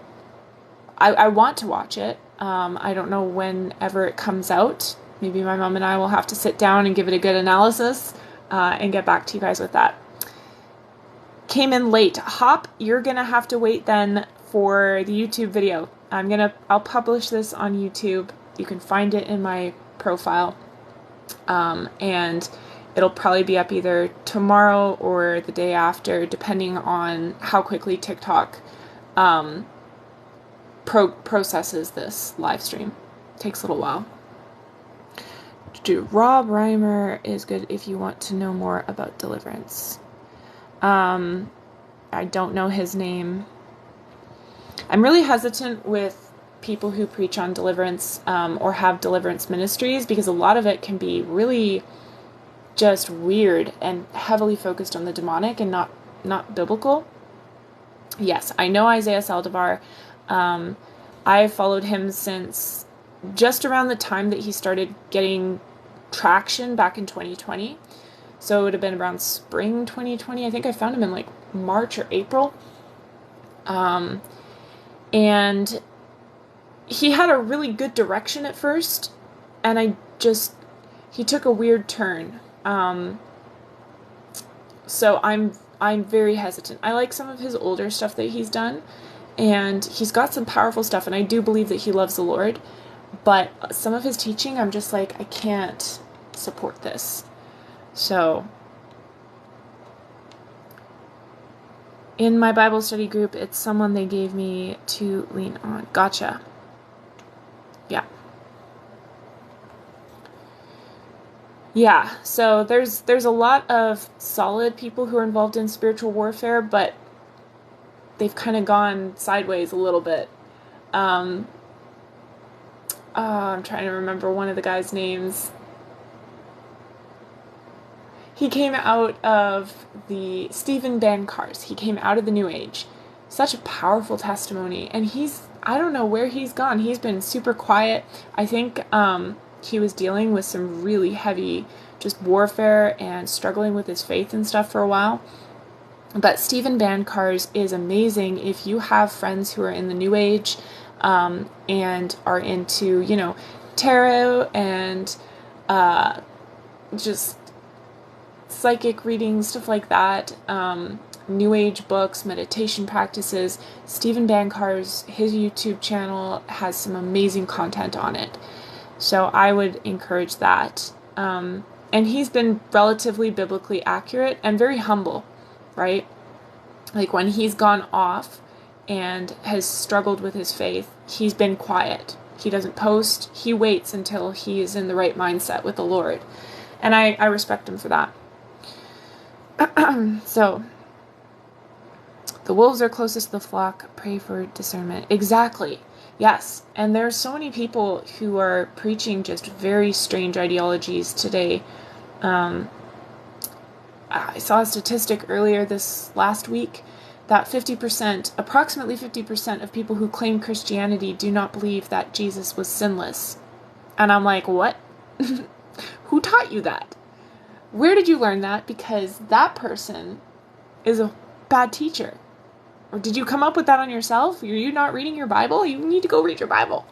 to watch it. I don't know whenever it comes out. Maybe my mom and I will have to sit down and give it a good analysis, and get back to you guys with that. Came in late. Hop, you're gonna have to wait then for the YouTube video. I'll publish this on YouTube. You can find it in my profile. And it'll probably be up either tomorrow or the day after, depending on how quickly TikTok processes this live stream. Takes a little while. Rob Reimer is good if you want to know more about deliverance. I don't know his name. I'm really hesitant with people who preach on deliverance or have deliverance ministries, because a lot of it can be really just weird and heavily focused on the demonic and not biblical. Yes, I know Isaiah Saldivar. I've followed him since just around the time that he started getting traction back in 2020. So it would have been around spring 2020. I think I found him in like March or April. And he had a really good direction at first, and he took a weird turn. So I'm very hesitant. I like some of his older stuff that he's done, and he's got some powerful stuff, and I do believe that he loves the Lord, but some of his teaching, I'm just like, I can't support this. So, in my Bible study group, it's someone they gave me to lean on. Gotcha. Yeah. Yeah, so there's a lot of solid people who are involved in spiritual warfare, but they've kind of gone sideways a little bit. I'm trying to remember one of the guys' names. He came out of the Stephen Bancars. He came out of the New Age. Such a powerful testimony. And I don't know where he's gone. He's been super quiet. I think he was dealing with some really heavy just warfare and struggling with his faith and stuff for a while. But Stephen Bancars is amazing if you have friends who are in the New Age and are into, tarot and just psychic readings, stuff like that, New Age books, meditation practices. Stephen Bancar's, his YouTube channel has some amazing content on it. So I would encourage that. And he's been relatively biblically accurate and very humble, right? Like when he's gone off and has struggled with his faith, he's been quiet. He doesn't post. He waits until he is in the right mindset with the Lord. And I respect him for that. So, the wolves are closest to the flock. Pray for discernment. Exactly. Yes. And there's so many people who are preaching just very strange ideologies today. I saw a statistic earlier this last week that approximately 50% of people who claim Christianity do not believe that Jesus was sinless. And I'm like, what? Who taught you that? Where did you learn that? Because that person is a bad teacher. Or did you come up with that on yourself? Are you not reading your Bible? You need to go read your Bible.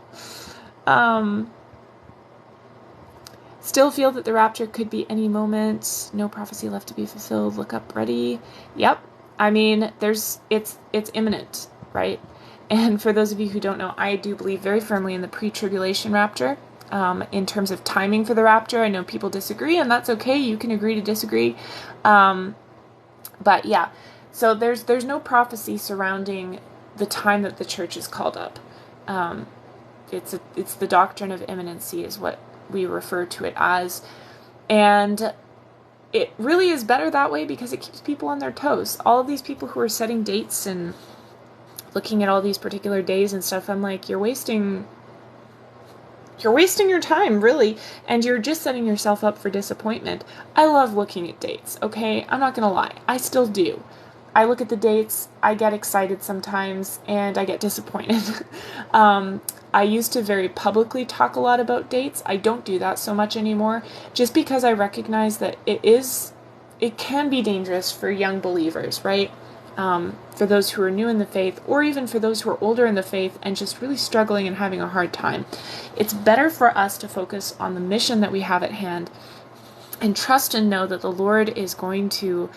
Still feel that the rapture could be any moment. No prophecy left to be fulfilled. Look up, ready. Yep. I mean, it's imminent, right? And for those of you who don't know, I do believe very firmly in the pre-tribulation rapture. In terms of timing for the rapture, I know people disagree, and that's okay. You can agree to disagree. But yeah, so there's no prophecy surrounding the time that the church is called up. It's the doctrine of imminency is what we refer to it as. And it really is better that way because it keeps people on their toes. All of these people who are setting dates and looking at all these particular days and stuff, I'm like, you're wasting your time, really, and you're just setting yourself up for disappointment. I love looking at dates, okay? I'm not gonna lie. I still do. I look at the dates, I get excited sometimes, and I get disappointed. I used to very publicly talk a lot about dates. I don't do that so much anymore, just because I recognize that it can be dangerous for young believers, right? For those who are new in the faith, or even for those who are older in the faith and just really struggling and having a hard time. It's better for us to focus on the mission that we have at hand and trust and know that the Lord is going to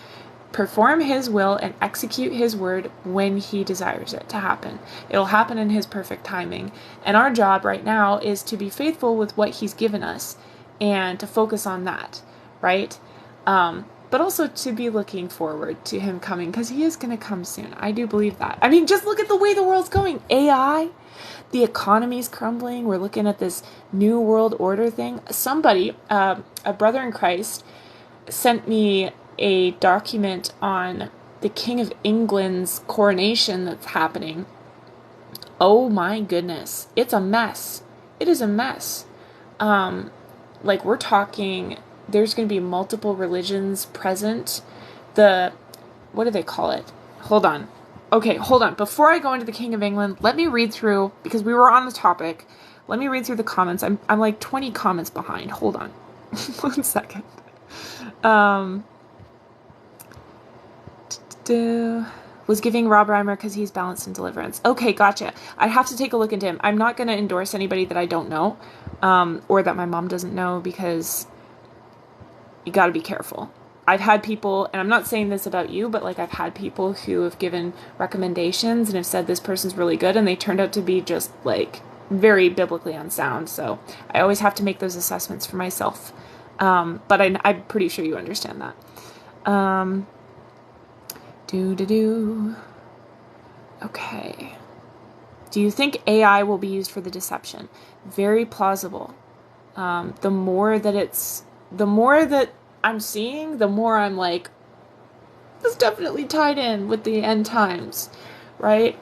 perform His will and execute His word when He desires it to happen. It'll happen in His perfect timing. And our job right now is to be faithful with what He's given us and to focus on that, right? But also to be looking forward to Him coming, because He is going to come soon. I do believe that. I mean, just look at the way the world's going. AI, the economy's crumbling. We're looking at this new world order thing. Somebody, a brother in Christ, sent me a document on the King of England's coronation that's happening. Oh my goodness. It's a mess. It is a mess. Like we're talking, there's going to be multiple religions present. What do they call it? Hold on. Okay, hold on. Before I go into the King of England, let me read through, because we were on the topic, let me read through the comments. I'm like 20 comments behind. Hold on. 1 second. Was giving Rob Reimer because he's balanced in deliverance. Okay, gotcha. I have to take a look into him. I'm not going to endorse anybody that I don't know, or that my mom doesn't know, because you got to be careful. I've had people, and I'm not saying this about you, but like I've had people who have given recommendations and have said this person's really good, and they turned out to be just like very biblically unsound. So I always have to make those assessments for myself. But I'm pretty sure you understand that. Okay. Do you think AI will be used for the deception? Very plausible. The more that I'm seeing, the more I'm like, this is definitely tied in with the end times, right?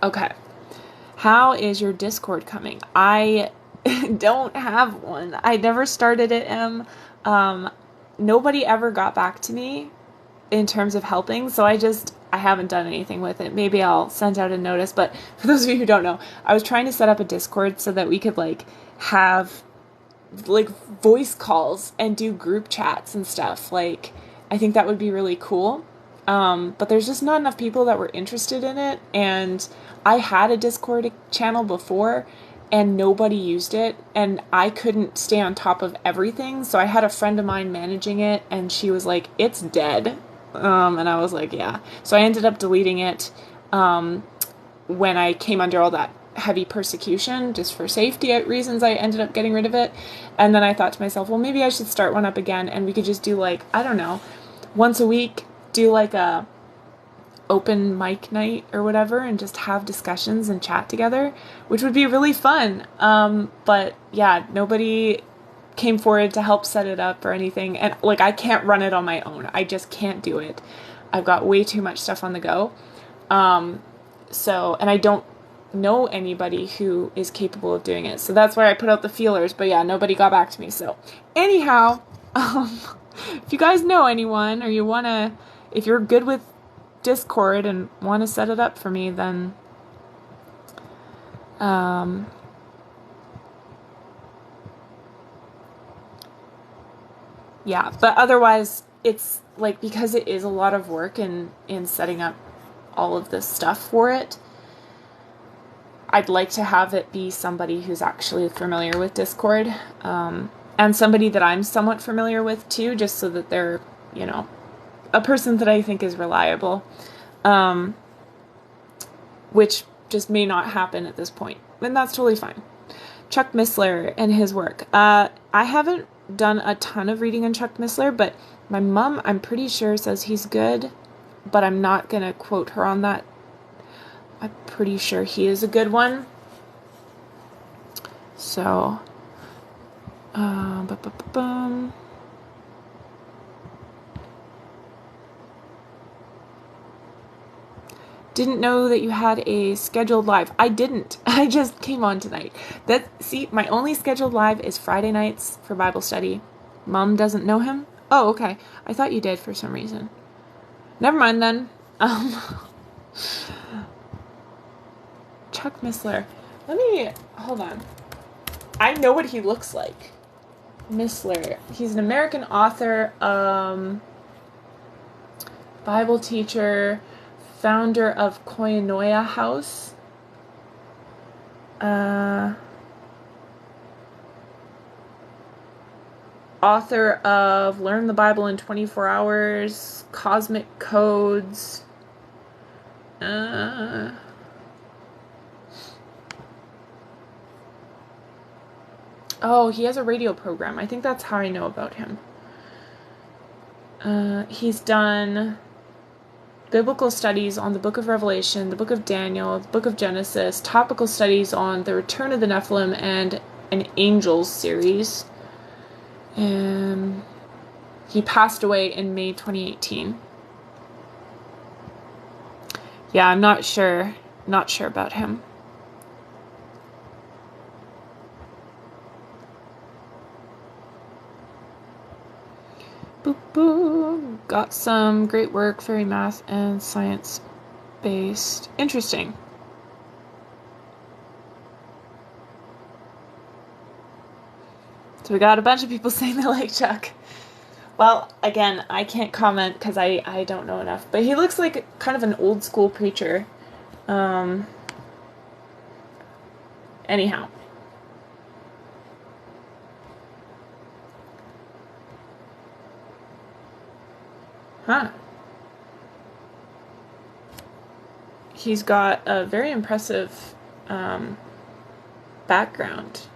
Okay. How is your Discord coming? I don't have one. I never started it, nobody ever got back to me in terms of helping, so I haven't done anything with it. Maybe I'll send out a notice, but for those of you who don't know, I was trying to set up a Discord so that we could like have like voice calls and do group chats and stuff. Like, I think that would be really cool. But there's just not enough people that were interested in it, and I had a Discord channel before, and nobody used it, and I couldn't stay on top of everything, so I had a friend of mine managing it, and she was like, it's dead. And I was like, yeah. So I ended up deleting it when I came under all that heavy persecution, just for safety reasons. I ended up getting rid of it. And then I thought to myself, well, maybe I should start one up again, and we could just do like, I don't know, once a week, do like a open mic night or whatever, and just have discussions and chat together, which would be really fun. But yeah, nobody came forward to help set it up or anything. And like, I can't run it on my own. I just can't do it. I've got way too much stuff on the go. And I don't know anybody who is capable of doing it. So that's why I put out the feelers. But yeah, nobody got back to me. So anyhow, if you guys know anyone, or if you're good with Discord and want to set it up for me, then yeah. But otherwise, it's like, because it is a lot of work in setting up all of this stuff for it, I'd like to have it be somebody who's actually familiar with Discord, and somebody that I'm somewhat familiar with too, just so that they're, a person that I think is reliable, which just may not happen at this point, and that's totally fine. Chuck Missler and his work. I haven't done a ton of reading on Chuck Missler, but my mom, I'm pretty sure, says he's good, but I'm not going to quote her on that. I'm pretty sure he is a good one. So, didn't know that you had a scheduled live. I didn't. I just came on tonight. My only scheduled live is Friday nights for Bible study. Mom doesn't know him? Oh, okay. I thought you did for some reason. Never mind then. Chuck Missler. Hold on. I know what he looks like. Missler. He's an American author, Bible teacher, founder of Koinonia House. Author of Learn the Bible in 24 Hours, Cosmic Codes. Oh, he has a radio program. I think that's how I know about him. He's done biblical studies on the Book of Revelation, the Book of Daniel, the Book of Genesis, topical studies on the Return of the Nephilim, and an Angels series. And he passed away in May 2018. Yeah, I'm not sure about him. Boop, boop. Got some great work, very math and science based. Interesting. So we got a bunch of people saying they like Chuck. Well, again, I can't comment because I don't know enough. But he looks like kind of an old school preacher. Anyhow. Huh. He's got a very impressive background.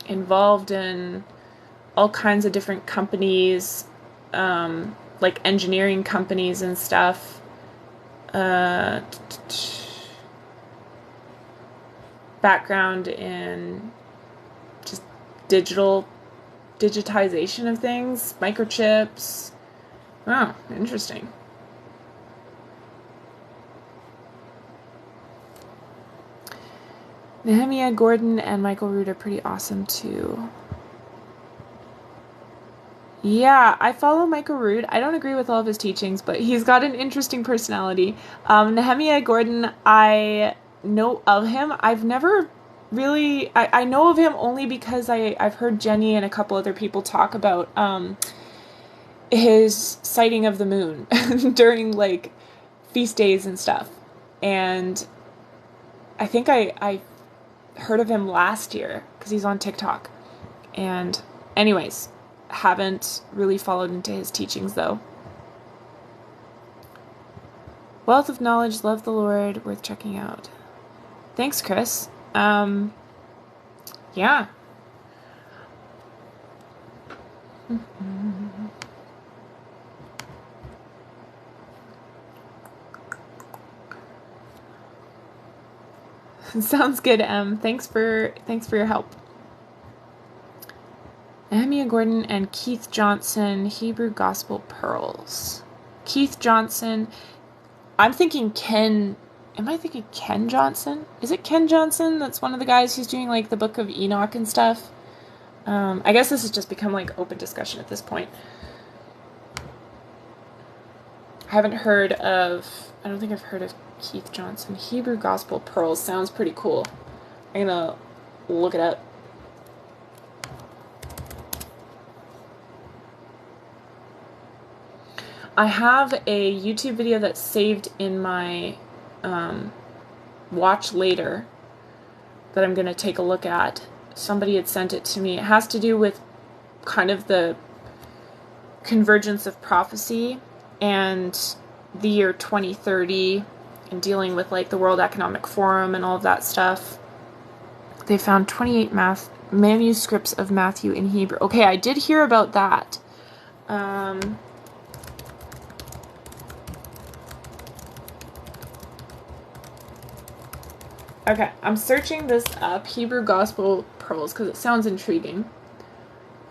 Involved in all kinds of different companies, like engineering companies and stuff. Background in just digitization of things, microchips. Oh, interesting. Nehemiah Gordon and Michael Rood are pretty awesome too. Yeah, I follow Michael Rood. I don't agree with all of his teachings, but he's got an interesting personality. Nehemiah Gordon, I know of him. I've never really... I know of him only because I've heard Jenny and a couple other people talk about his sighting of the moon during, like, feast days and stuff. And I think I heard of him last year because he's on TikTok. And anyways, haven't really followed into his teachings though. Wealth of knowledge, love the Lord, worth checking out. Thanks, Chris. Yeah. Sounds good, Em. Thanks for your help. Nehemiah Gordon and Keith Johnson, Hebrew Gospel Pearls. Keith Johnson. I'm thinking Ken. Am I thinking Ken Johnson? Is it Ken Johnson? That's one of the guys who's doing like the Book of Enoch and stuff. I guess this has just become like open discussion at this point. I don't think I've heard of Keith Johnson. Hebrew Gospel Pearls sounds pretty cool. I'm gonna look it up. I have a YouTube video that's saved in my watch later that I'm going to take a look at. Somebody had sent it to me. It has to do with kind of the convergence of prophecy and the year 2030 and dealing with like the World Economic Forum and all of that stuff. They found 28 manuscripts of Matthew in Hebrew. Okay, I did hear about that. Okay, I'm searching this up, Hebrew Gospel Pearls, because it sounds intriguing.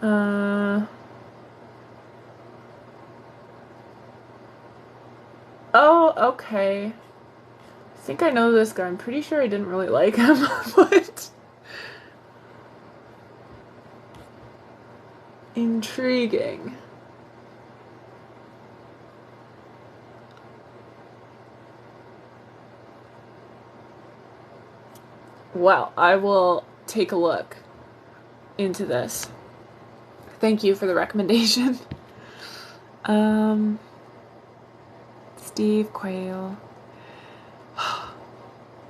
Oh, okay. I think I know this guy. I'm pretty sure I didn't really like him, but... Intriguing. Well, I will take a look into this. Thank you for the recommendation. Steve Quayle.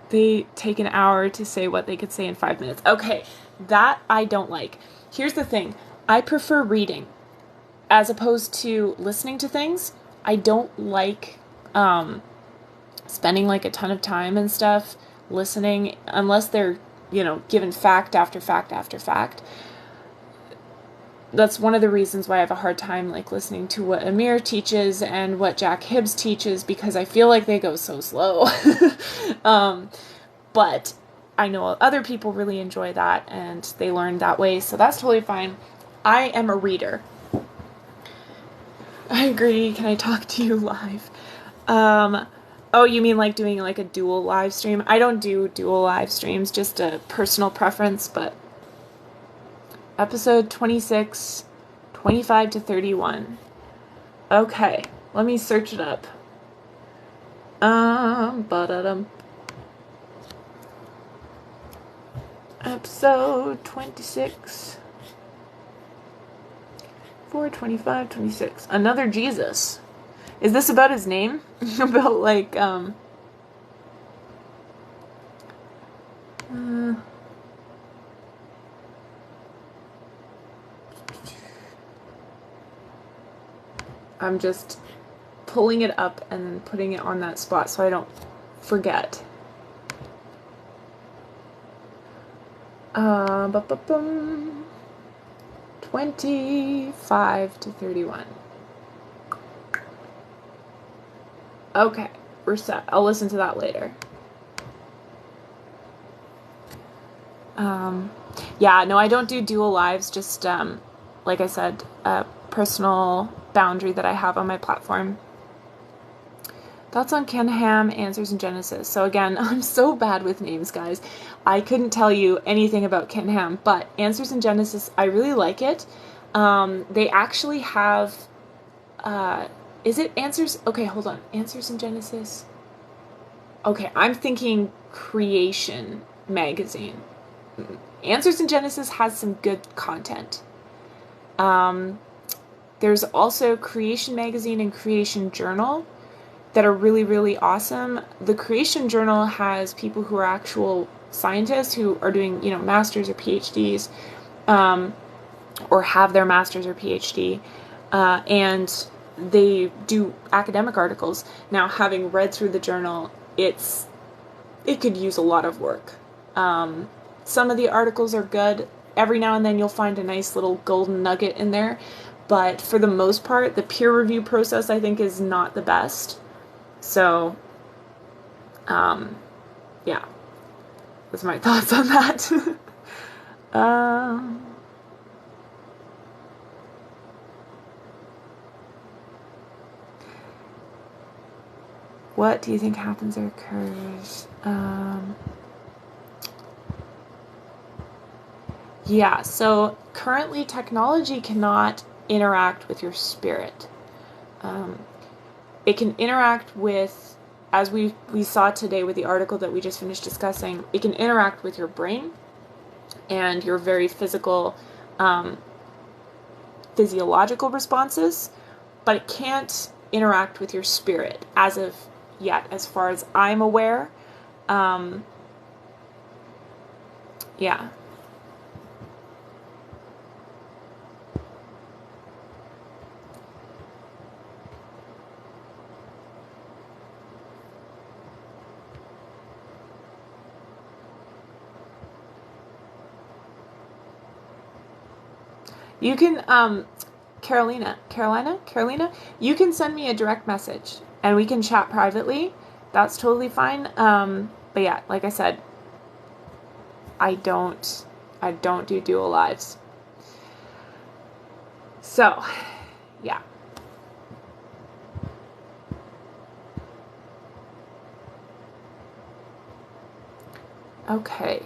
They take an hour to say what they could say in 5 minutes. Okay, that I don't like. Here's the thing. I prefer reading as opposed to listening to things. I don't like spending like a ton of time and stuff listening unless they're, given fact after fact after fact. That's one of the reasons why I have a hard time like listening to what Amir teaches and what Jack Hibbs teaches, because I feel like they go so slow. But I know other people really enjoy that and they learn that way, so that's totally fine. I am a reader. I agree. Can I talk to you live? Oh, you mean like doing like a dual live stream? I don't do dual live streams, just a personal preference, but episode 26, 25 to 31. Okay, let me search it up. Episode 26, 425, 26. Another Jesus. Is this about his name? About like, I'm just pulling it up and putting it on that spot so I don't forget. 25 to 31. Okay, we're set. I'll listen to that later. Yeah, no, I don't do dual lives, just, like I said, a personal boundary that I have on my platform. Thoughts on Ken Ham, Answers in Genesis. So again, I'm so bad with names, guys. I couldn't tell you anything about Ken Ham, but Answers in Genesis, I really like it. They actually have, is it Answers? Okay, hold on. Answers in Genesis? Okay, I'm thinking Creation magazine. Answers in Genesis has some good content. There's also Creation magazine and Creation Journal that are really, really awesome. The Creation Journal has people who are actual scientists who are doing, masters or PhDs, or have their master's or PhD, and they do academic articles. Now, having read through the journal, it could use a lot of work. Some of the articles are good. Every now and then you'll find a nice little golden nugget in there, but for the most part, the peer review process, I think, is not the best. So, yeah, that's my thoughts on that. What do you think happens or occurs? Yeah, so currently technology cannot interact with your spirit. It can interact with, as we saw today with the article that we just finished discussing, it can interact with your brain and your very physical, physiological responses, but it can't interact with your spirit as of yet, as far as I'm aware. Yeah. You can, Carolina, you can send me a direct message and we can chat privately. That's totally fine. But yeah, like I said, I don't do dual lives. So, yeah. Okay.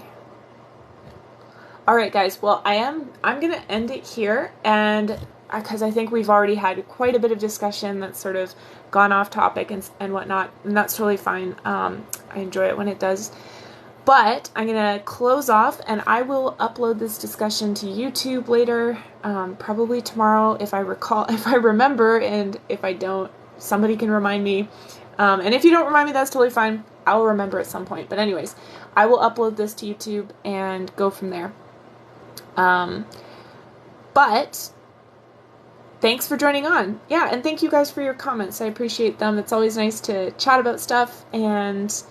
All right, guys. Well, I'm going to end it here, and because I think we've already had quite a bit of discussion that's sort of gone off topic and whatnot, and that's totally fine. I enjoy it when it does. But I'm going to close off, and I will upload this discussion to YouTube later, probably tomorrow if I remember, and if I don't, somebody can remind me. And if you don't remind me, that's totally fine. I'll remember at some point. But anyways, I will upload this to YouTube and go from there. But thanks for joining on. Yeah, and thank you guys for your comments. I appreciate them. It's always nice to chat about stuff, and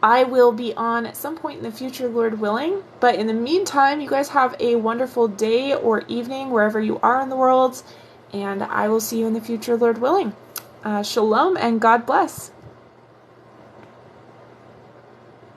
I will be on at some point in the future, Lord willing. But in the meantime, you guys have a wonderful day or evening wherever you are in the world, and I will see you in the future, Lord willing. Shalom and God bless.